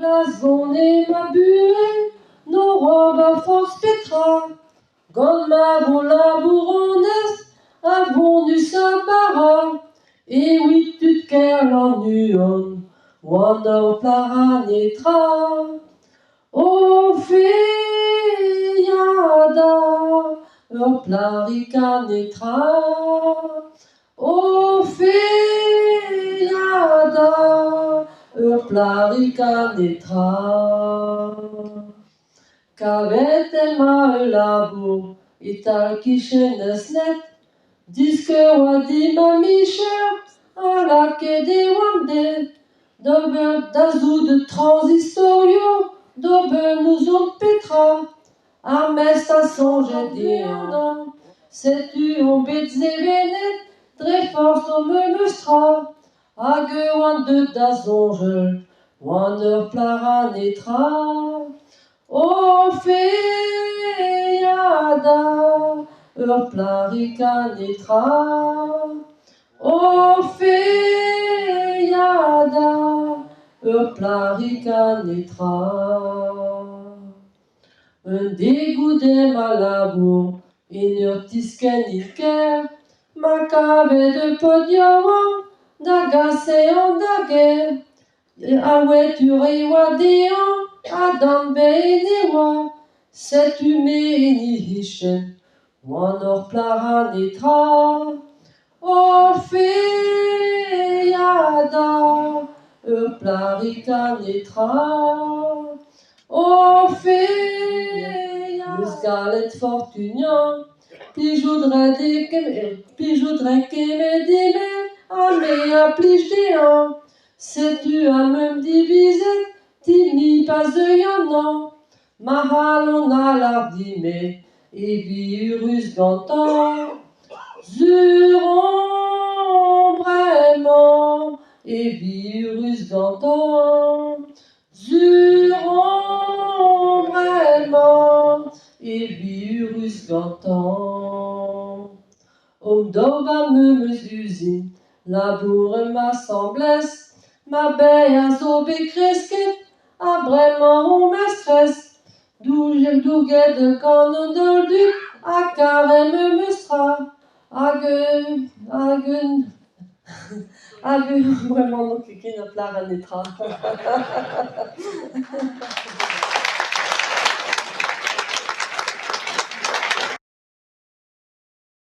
La zone est ma buée, nos robes à force pétra. Comme ma vola bourronnaise, avons du sabara. Et oui, tu te kères l'ennuyon, wanda planetra. O feyada, plaricanetra. O feyada, plaricanetra. Qu'avait ma labo, ital kishenes net, disque wadi mamisha, à la quai des wande, d'ober d'azou de transistorio, d'ober nous on petra, à mes stations j'ai dit en sais-tu on bête zévenet, très fort on me mustra, à que wande d'azonge, wande plaranetra. O feyada, plaricanetra. O feyada, plaricanetra. Un dégoût des malabos, inertisken ilker, ma cave de podium, d'agacé en daguerre. Aweture wadéan, Adam Beinewa, cette huménische, wanor plaranetra, Orphéada, plaricanetra, Orphéada, le scarlet fortunion, pijoudrait qu'aimer d'aimer, amé à plichéan. Sais-tu à même diviser, timi pas œillant, mahal on a l'ardimé, et virus gantant, zuron vraiment, et virus gantant, zuron vraiment, et virus gantant. Om doba me usine, labour ma semblesse, ma belle a zo bekresket, a vraiment on me stress. D'où j'ai douguet de canon d'oldu, a carême me stra. A gun, vraiment donc qui ne plare à netra.